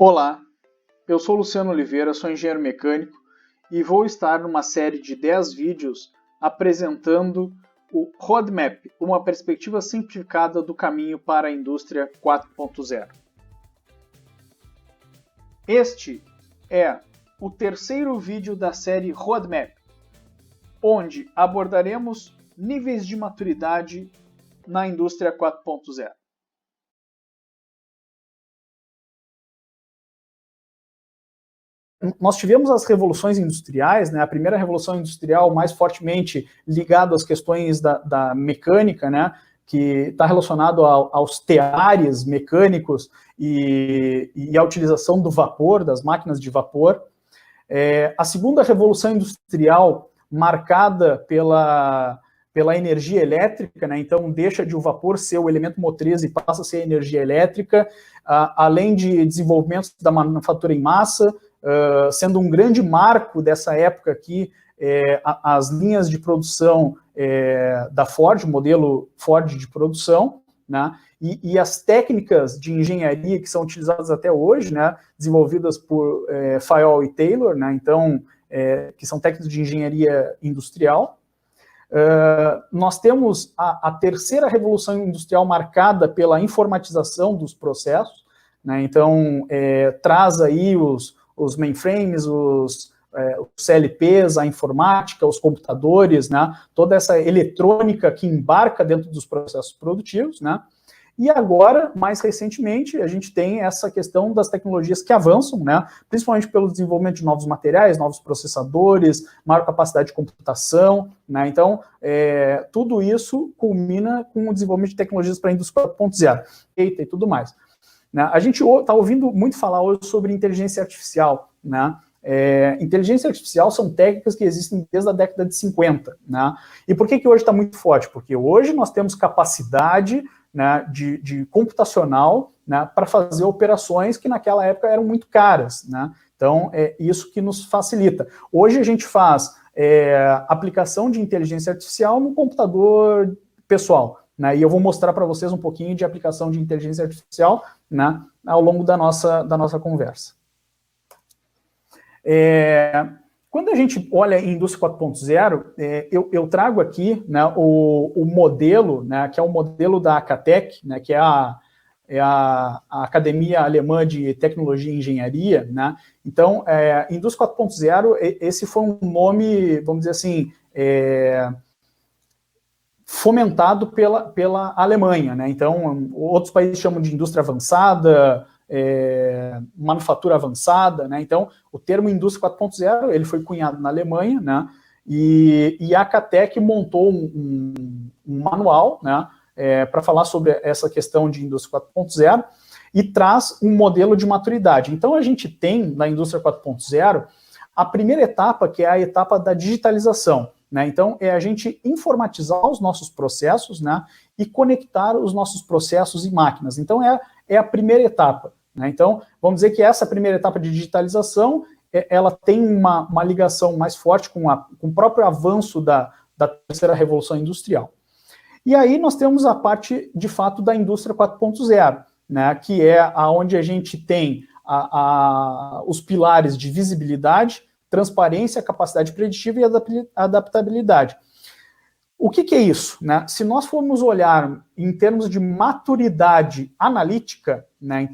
Olá, eu sou Luciano Oliveira, sou engenheiro mecânico e vou estar numa série de 10 vídeos apresentando o Roadmap, uma perspectiva simplificada do caminho para a indústria 4.0. Este é o terceiro vídeo da série Roadmap, onde abordaremos níveis de maturidade na indústria 4.0. Nós tivemos as revoluções industriais, né? A primeira revolução industrial mais fortemente ligada às questões da mecânica, né? Que está relacionado aos teares mecânicos e à utilização do vapor, das máquinas de vapor. A segunda revolução industrial, marcada pela energia elétrica, né? Então deixa de o vapor ser o elemento motriz e passa a ser a energia elétrica, além de desenvolvimentos da manufatura em massa, sendo um grande marco dessa época aqui, as linhas de produção da Ford, o modelo Ford de produção, né, e as técnicas de engenharia que são utilizadas até hoje, né, desenvolvidas por Fayol e Taylor, né, então, que são técnicas de engenharia industrial. Nós temos a terceira revolução industrial marcada pela informatização dos processos, né, então, traz aí os mainframes, os CLPs, a informática, os computadores, né, toda essa eletrônica que embarca dentro dos processos produtivos, né, e agora, mais recentemente, a gente tem essa questão das tecnologias que avançam, né, principalmente pelo desenvolvimento de novos materiais, novos processadores, maior capacidade de computação, né, então, tudo isso culmina com o desenvolvimento de tecnologias para a indústria 4.0, e tudo mais. A gente está ouvindo muito falar hoje sobre inteligência artificial, né? Inteligência artificial são técnicas que existem desde a década de 50, né? E por que hoje está muito forte? Porque hoje nós temos capacidade, né, de computacional, né, para fazer operações que naquela época eram muito caras, né? Então, é isso que nos facilita. Hoje a gente faz aplicação de inteligência artificial no computador pessoal, né, e eu vou mostrar para vocês um pouquinho de aplicação de inteligência artificial, né, ao longo da nossa conversa. Quando a gente olha em indústria 4.0, eu trago aqui, né, o modelo, né, que é o modelo da ACATEC, né, que é a Academia Alemã de Tecnologia e Engenharia, né? Então, indústria 4.0, esse foi um nome, vamos dizer assim, fomentado pela Alemanha, né? Então, outros países chamam de indústria avançada, manufatura avançada, né? Então, o termo indústria 4.0, ele foi cunhado na Alemanha, né? E a ACATEC montou um manual, né, para falar sobre essa questão de indústria 4.0 e traz um modelo de maturidade. Então, a gente tem na indústria 4.0 a primeira etapa, que é a etapa da digitalização, né? Então, é a gente informatizar os nossos processos, né, e conectar os nossos processos e máquinas. Então, é a primeira etapa, né? Então, vamos dizer que essa primeira etapa de digitalização, ela tem uma ligação mais forte com o próprio avanço da terceira revolução industrial. E aí nós temos a parte, de fato, da indústria 4.0, né, que é onde a gente tem os pilares de visibilidade, transparência, capacidade preditiva e adaptabilidade. O que é isso, né? Se nós formos olhar em termos de maturidade analítica, né,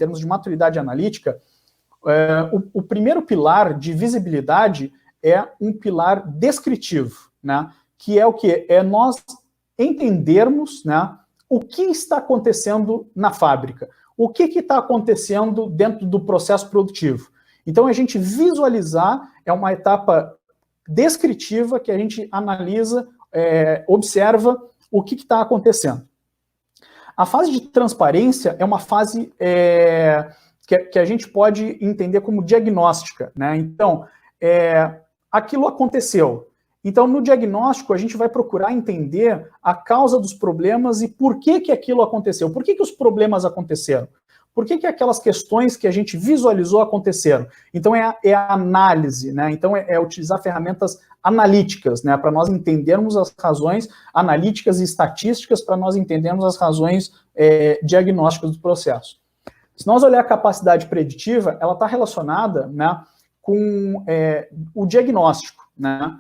o primeiro pilar de visibilidade é um pilar descritivo, né, que é o quê? É nós entendermos, né, o que está acontecendo na fábrica, o que está acontecendo dentro do processo produtivo. Então, a gente visualizar é uma etapa descritiva que a gente analisa, observa o que está acontecendo. A fase de transparência é uma fase que a gente pode entender como diagnóstica, né? Então, aquilo aconteceu. Então, no diagnóstico, a gente vai procurar entender a causa dos problemas e por que aquilo aconteceu. Por que os problemas aconteceram? Por que aquelas questões que a gente visualizou aconteceram? Então, é a análise, né? Então, é utilizar ferramentas analíticas, né? Para nós entendermos as razões analíticas e estatísticas, para nós entendermos as razões diagnósticas do processo. Se nós olhar a capacidade preditiva, ela está relacionada, né, com o diagnóstico, né,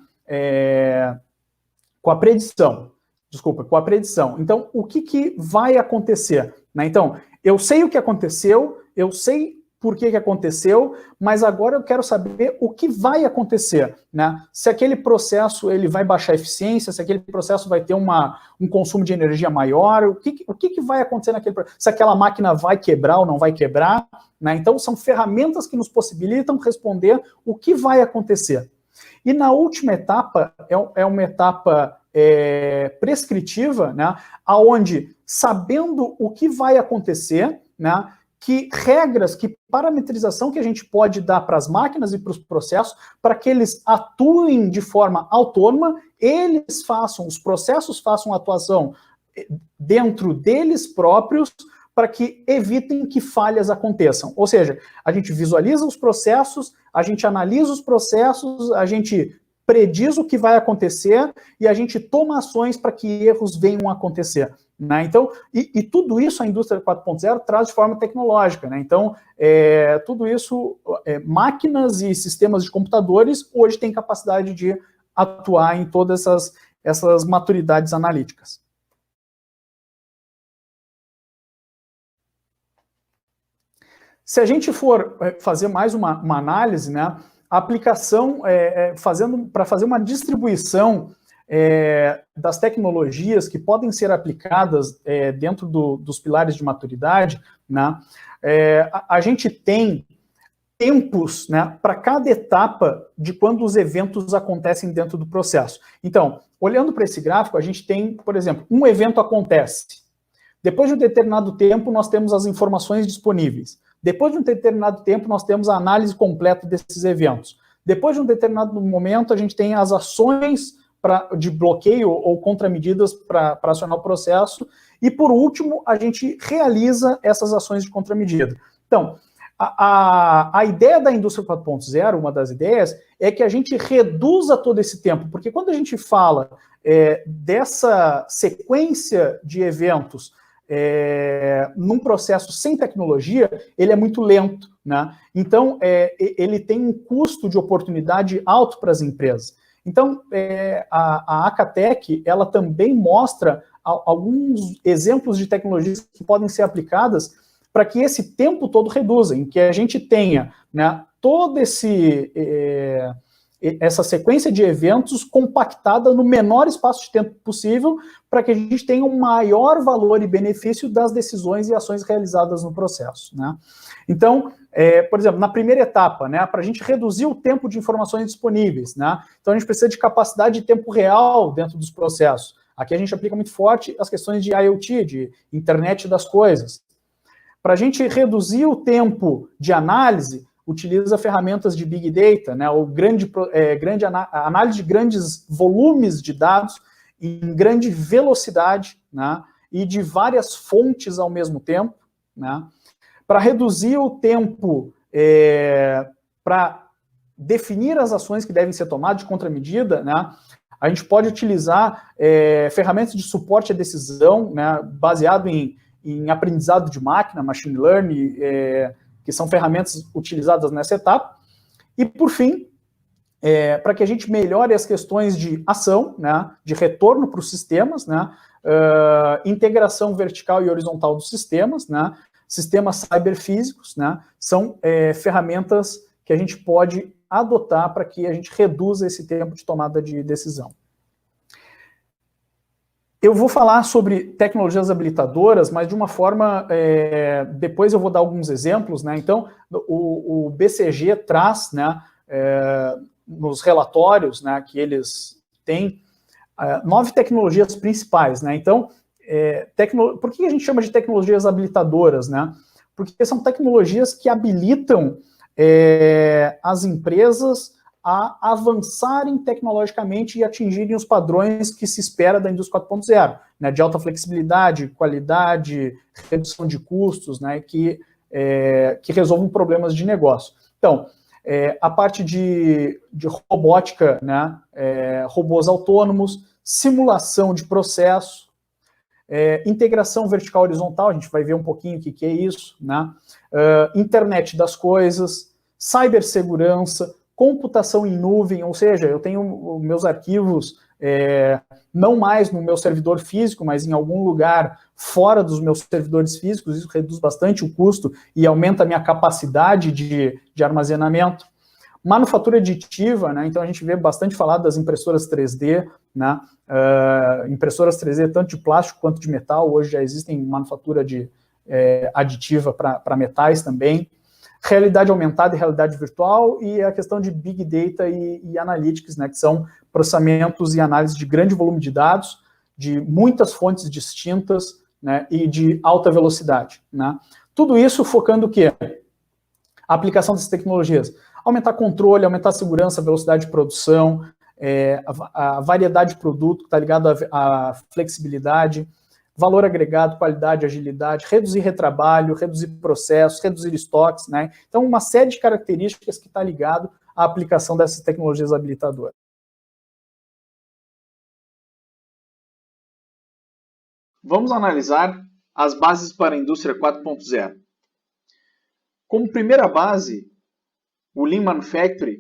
com a predição. Desculpa, com a predição. Então, o que vai acontecer? Né? Então, eu sei o que aconteceu, eu sei por que aconteceu, mas agora eu quero saber o que vai acontecer, né? Se aquele processo ele vai baixar a eficiência, se aquele processo vai ter um consumo de energia maior, o que vai acontecer naquele processo, se aquela máquina vai quebrar ou não vai quebrar, né? Então, são ferramentas que nos possibilitam responder o que vai acontecer. E na última etapa, é uma etapa prescritiva, né? Onde, sabendo o que vai acontecer, né? Que regras, que parametrização que a gente pode dar para as máquinas e para os processos, para que eles atuem de forma autônoma, os processos façam atuação dentro deles próprios, para que evitem que falhas aconteçam. Ou seja, a gente visualiza os processos, a gente analisa os processos, a gente prediz o que vai acontecer e a gente toma ações para que erros venham a acontecer. Né? Então, e tudo isso a indústria 4.0 traz de forma tecnológica. Né? Então, tudo isso, máquinas e sistemas de computadores hoje têm capacidade de atuar em todas essas maturidades analíticas. Se a gente for fazer mais uma análise, né, a aplicação, para fazer uma distribuição das tecnologias que podem ser aplicadas dentro dos pilares de maturidade, né, a gente tem tempos, né, para cada etapa de quando os eventos acontecem dentro do processo. Então, olhando para esse gráfico, a gente tem, por exemplo, um evento acontece. Depois de um determinado tempo, nós temos as informações disponíveis. Depois de um determinado tempo, nós temos a análise completa desses eventos. Depois de um determinado momento, a gente tem as ações de bloqueio ou contramedidas para acionar o processo. E, por último, a gente realiza essas ações de contramedida. Então, a ideia da indústria 4.0, uma das ideias, é que a gente reduza todo esse tempo. Porque quando a gente fala dessa sequência de eventos num processo sem tecnologia, ele é muito lento, né? Então, ele tem um custo de oportunidade alto para as empresas. Então, a Acatec, ela também mostra alguns exemplos de tecnologias que podem ser aplicadas para que esse tempo todo reduza, em que a gente tenha, né, todo essa sequência de eventos compactada no menor espaço de tempo possível, para que a gente tenha um maior valor e benefício das decisões e ações realizadas no processo. Né? Então, por exemplo, na primeira etapa, né, para a gente reduzir o tempo de informações disponíveis, né, então a gente precisa de capacidade de tempo real dentro dos processos. Aqui a gente aplica muito forte as questões de IoT, de internet das coisas. Para a gente reduzir o tempo de análise, utiliza ferramentas de Big Data, né, ou análise de grandes volumes de dados em grande velocidade, né, e de várias fontes ao mesmo tempo, né, para reduzir o tempo para definir as ações que devem ser tomadas de contramedida, né, a gente pode utilizar ferramentas de suporte à decisão, né, baseado em aprendizado de máquina, machine learning, que são ferramentas utilizadas nessa etapa. E, por fim, para que a gente melhore as questões de ação, né, de retorno para os sistemas, né, integração vertical e horizontal dos sistemas, né, sistemas cyberfísicos, né, são ferramentas que a gente pode adotar para que a gente reduza esse tempo de tomada de decisão. Eu vou falar sobre tecnologias habilitadoras, mas de uma forma, depois eu vou dar alguns exemplos, né? Então, o BCG traz, né, nos relatórios, né, que eles têm, 9 tecnologias principais, né? Então, por que a gente chama de tecnologias habilitadoras, né? Porque são tecnologias que habilitam as empresas a avançarem tecnologicamente e atingirem os padrões que se espera da indústria 4.0, né, de alta flexibilidade, qualidade, redução de custos, né, que resolvam problemas de negócio. Então, a parte de robótica, né, robôs autônomos, simulação de processo, Integração vertical horizontal, a gente vai ver um pouquinho o que é isso, né? Internet das coisas, cibersegurança, computação em nuvem, ou seja, eu tenho meus arquivos não mais no meu servidor físico, mas em algum lugar fora dos meus servidores físicos. Isso reduz bastante o custo e aumenta a minha capacidade de armazenamento. Manufatura aditiva, né? Então a gente vê bastante falar das impressoras 3D, né? Impressoras 3D tanto de plástico quanto de metal. Hoje já existem manufatura aditiva para metais também. Realidade aumentada e realidade virtual, e a questão de Big Data e Analytics, né? Que são processamentos e análise de grande volume de dados, de muitas fontes distintas, né? E de alta velocidade, né? Tudo isso focando o quê? A aplicação dessas tecnologias. Aumentar controle, aumentar a segurança, a velocidade de produção, a variedade de produto que está ligado à flexibilidade, valor agregado, qualidade, agilidade, reduzir retrabalho, reduzir processos, reduzir estoques, né? Então, uma série de características que está ligado à aplicação dessas tecnologias habilitadoras. Vamos analisar as bases para a indústria 4.0. Como primeira base, o Lean Manufacturing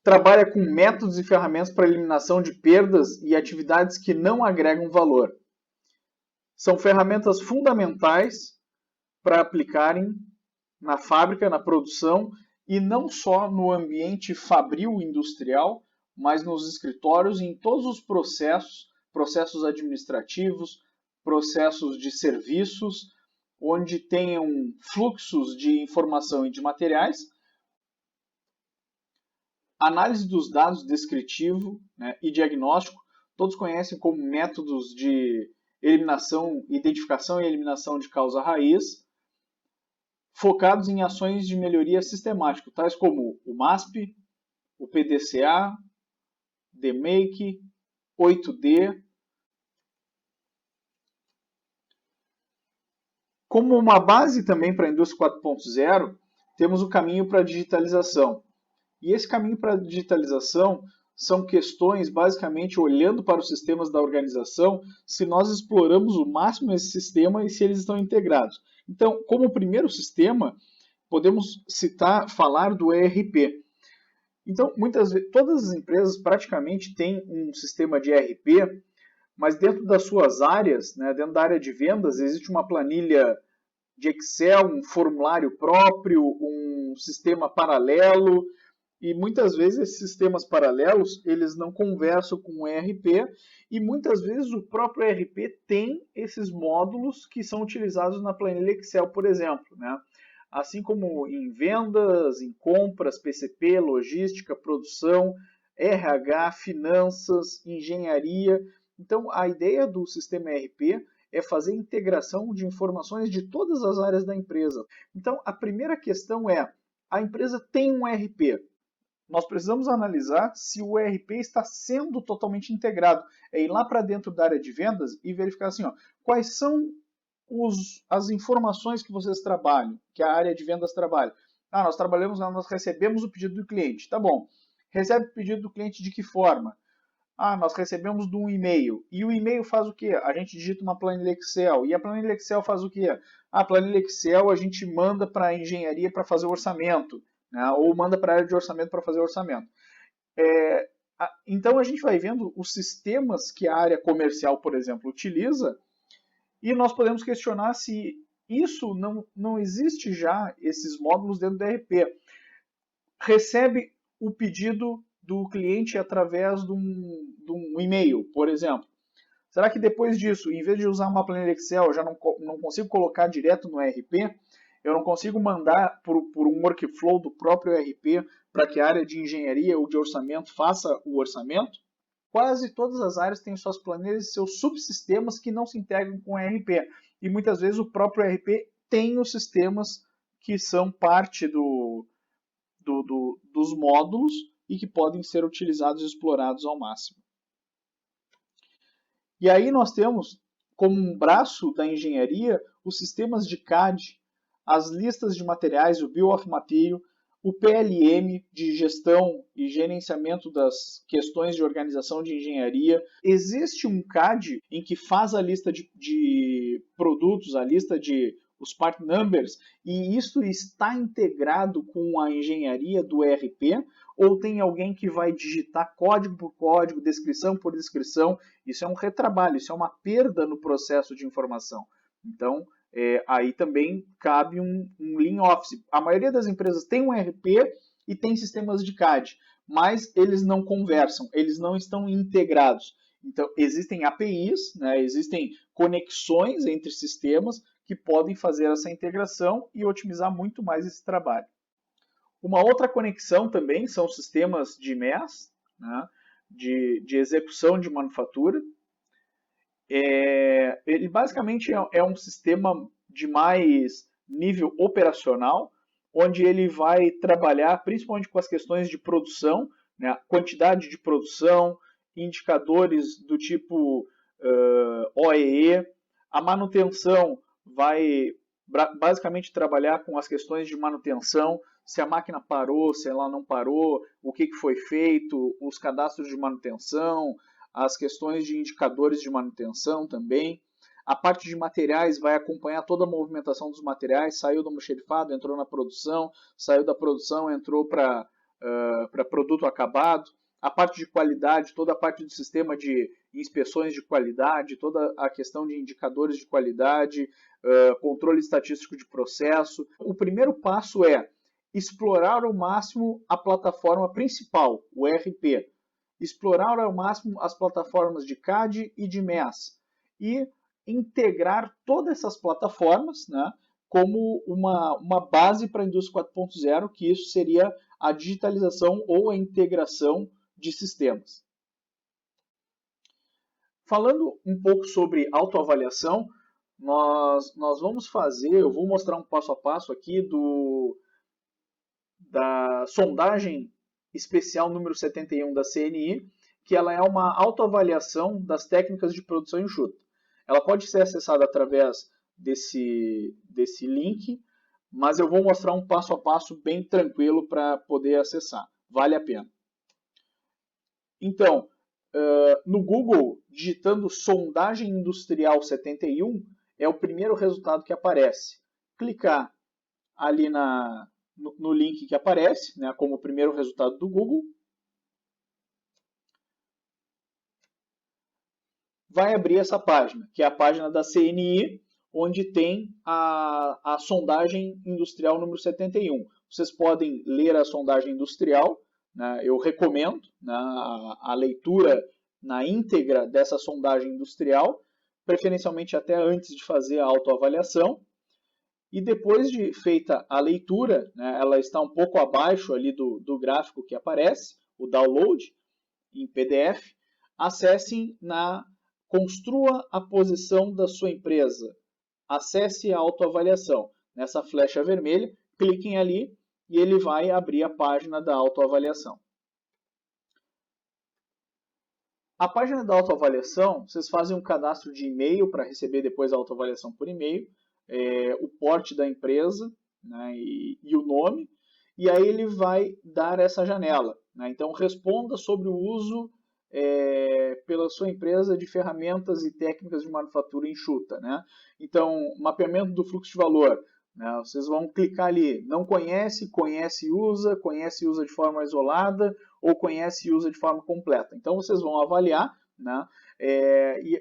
trabalha com métodos e ferramentas para eliminação de perdas e atividades que não agregam valor. São ferramentas fundamentais para aplicarem na fábrica, na produção, e não só no ambiente fabril industrial, mas nos escritórios e em todos os processos administrativos, processos de serviços, onde tenham fluxos de informação e de materiais. Análise dos dados descritivo, né, e diagnóstico, todos conhecem como métodos de identificação e eliminação de causa raiz, focados em ações de melhoria sistemática, tais como o MASP, o PDCA, DMake, 8D. Como uma base também para a indústria 4.0, temos o caminho para a digitalização. E esse caminho para a digitalização são questões, basicamente, olhando para os sistemas da organização, se nós exploramos o máximo esse sistema e se eles estão integrados. Então, como primeiro sistema, podemos falar do ERP. Então, muitas vezes, todas as empresas praticamente têm um sistema de ERP, mas dentro das suas áreas, né, dentro da área de vendas, existe uma planilha de Excel, um formulário próprio, um sistema paralelo, e muitas vezes esses sistemas paralelos, eles não conversam com o ERP, e muitas vezes o próprio ERP tem esses módulos que são utilizados na planilha Excel, por exemplo, né? Assim como em vendas, em compras, PCP, logística, produção, RH, finanças, engenharia. Então, a ideia do sistema ERP é fazer integração de informações de todas as áreas da empresa. Então, a primeira questão é, a empresa tem um ERP. Nós precisamos analisar se o ERP está sendo totalmente integrado. É ir lá para dentro da área de vendas e verificar assim, quais são as informações que vocês trabalham, que a área de vendas trabalha. Nós recebemos o pedido do cliente. Tá bom. Recebe o pedido do cliente de que forma? Nós recebemos de um e-mail. E o e-mail faz o quê? A gente digita uma planilha Excel. E a planilha Excel faz o quê? A planilha Excel a gente manda para a engenharia para fazer o orçamento, né? Ou manda para a área de orçamento para fazer o orçamento. Então a gente vai vendo os sistemas que a área comercial, por exemplo, utiliza, e nós podemos questionar se isso não existe já, esses módulos dentro do ERP. Recebe o pedido do cliente através de um e-mail, por exemplo. Será que depois disso, em vez de usar uma planilha Excel, eu já não consigo colocar direto no ERP? Eu não consigo mandar por um workflow do próprio ERP para que a área de engenharia ou de orçamento faça o orçamento? Quase todas as áreas têm suas planilhas e seus subsistemas que não se integram com o ERP. E muitas vezes o próprio ERP tem os sistemas que são parte dos módulos e que podem ser utilizados e explorados ao máximo. E aí nós temos, como um braço da engenharia, os sistemas de CAD, as listas de materiais, o Bill of Material, o PLM de gestão e gerenciamento das questões de organização de engenharia. Existe um CAD em que faz a lista de produtos, a lista de os part numbers, e isso está integrado com a engenharia do ERP, ou tem alguém que vai digitar código por código, descrição por descrição? Isso é um retrabalho, isso é uma perda no processo de informação. Então, aí também cabe um Lean Office. A maioria das empresas tem um ERP e tem sistemas de CAD, mas eles não conversam, eles não estão integrados. Então, existem APIs, né, existem conexões entre sistemas que podem fazer essa integração e otimizar muito mais esse trabalho. Uma outra conexão também são os sistemas de MES, né, de execução de manufatura. Ele basicamente é um sistema de mais nível operacional, onde ele vai trabalhar principalmente com as questões de produção, né, quantidade de produção, indicadores do tipo OEE. A manutenção vai basicamente trabalhar com as questões de manutenção, se a máquina parou, se ela não parou, o que foi feito, os cadastros de manutenção, as questões de indicadores de manutenção também. A parte de materiais vai acompanhar toda a movimentação dos materiais, saiu do almoxarifado, entrou na produção, saiu da produção, entrou para produto acabado. A parte de qualidade, toda a parte do sistema de inspeções de qualidade, toda a questão de indicadores de qualidade, controle estatístico de processo. O primeiro passo é explorar ao máximo a plataforma principal, o ERP. Explorar ao máximo as plataformas de CAD e de MES. E integrar todas essas plataformas, né, como uma base para a indústria 4.0, que isso seria a digitalização ou a integração de sistemas. Falando um pouco sobre autoavaliação, nós vamos eu vou mostrar um passo a passo aqui da sondagem especial número 71 da CNI, que ela é uma autoavaliação das técnicas de produção enxuta. Ela pode ser acessada através desse link, mas eu vou mostrar um passo a passo bem tranquilo para poder acessar. Vale a pena. Então, no Google, digitando sondagem industrial 71, é o primeiro resultado que aparece. Clicar ali no link que aparece, né, como o primeiro resultado do Google. Vai abrir essa página, que é a página da CNI, onde tem a sondagem industrial número 71. Vocês podem ler a sondagem industrial, né, eu recomendo, né, a leitura na íntegra dessa sondagem industrial, preferencialmente até antes de fazer a autoavaliação. E depois de feita a leitura, né, ela está um pouco abaixo ali do gráfico que aparece, o download em PDF, acessem construa a posição da sua empresa. Acesse a autoavaliação. Nessa flecha vermelha, cliquem ali e ele vai abrir a página da autoavaliação. A página da autoavaliação, vocês fazem um cadastro de e-mail para receber depois a autoavaliação por e-mail, o porte da empresa, né, e o nome, e aí ele vai dar essa janela. Né? Então, responda sobre o uso pela sua empresa de ferramentas e técnicas de manufatura enxuta. Né? Então, mapeamento do fluxo de valor. Né? Vocês vão clicar ali, não conhece, conhece e usa de forma isolada, ou conhece e usa de forma completa. Então, vocês vão avaliar, né?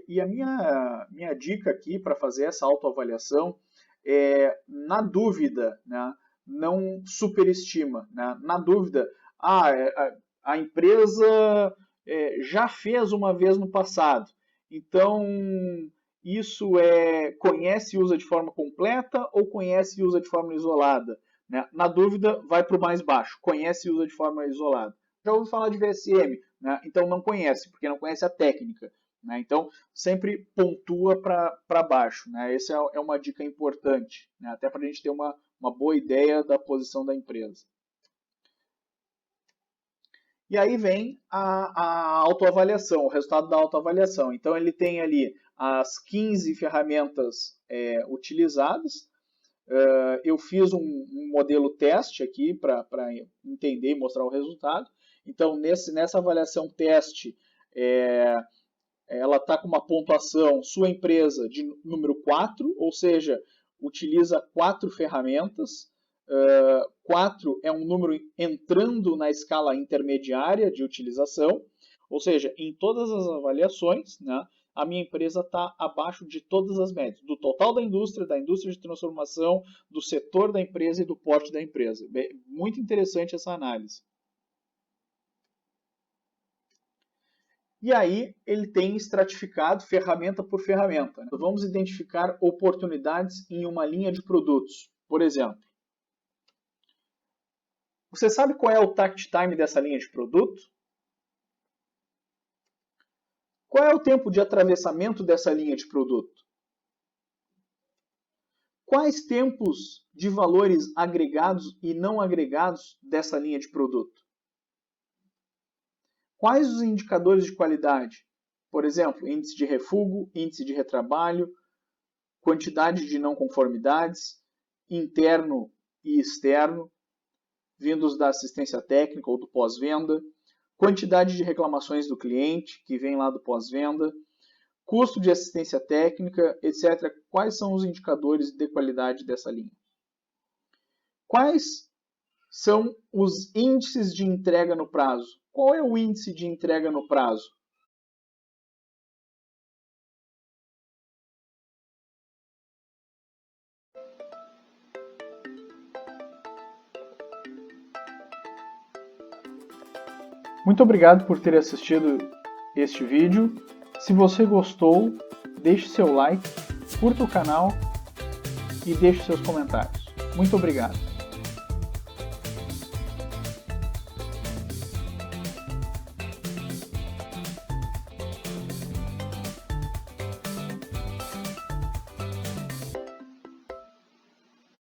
E a minha dica aqui para fazer essa autoavaliação é, na dúvida, né? Não superestima. Né? Na dúvida, a empresa já fez uma vez no passado, então isso conhece e usa de forma completa ou conhece e usa de forma isolada? Né? Na dúvida, vai para o mais baixo, conhece e usa de forma isolada. Já ouviu falar de VSM, né? Então não conhece, porque não conhece a técnica. Né? Então sempre pontua para baixo. Né? Essa é uma dica importante, né? Até para a gente ter uma boa ideia da posição da empresa. E aí vem a autoavaliação, o resultado da autoavaliação. Então ele tem ali as 15 ferramentas utilizadas. Eu fiz um modelo teste aqui para entender e mostrar o resultado. Então, nessa avaliação teste, ela está com uma pontuação, sua empresa, de número 4, ou seja, utiliza 4 ferramentas. 4 é um número entrando na escala intermediária de utilização, ou seja, em todas as avaliações, né, a minha empresa está abaixo de todas as médias, do total da indústria de transformação, do setor da empresa e do porte da empresa. Muito interessante essa análise. E aí ele tem estratificado ferramenta por ferramenta. Né? Vamos identificar oportunidades em uma linha de produtos. Por exemplo, você sabe qual é o takt time dessa linha de produto? Qual é o tempo de atravessamento dessa linha de produto? Quais tempos de valores agregados e não agregados dessa linha de produto? Quais os indicadores de qualidade? Por exemplo, índice de refúgio, índice de retrabalho, quantidade de não conformidades, interno e externo, vindos da assistência técnica ou do pós-venda, quantidade de reclamações do cliente, que vem lá do pós-venda, custo de assistência técnica, etc. Quais são os indicadores de qualidade dessa linha? Quais são os índices de entrega no prazo? Qual é o índice de entrega no prazo? Muito obrigado por ter assistido este vídeo. Se você gostou, deixe seu like, curta o canal e deixe seus comentários. Muito obrigado.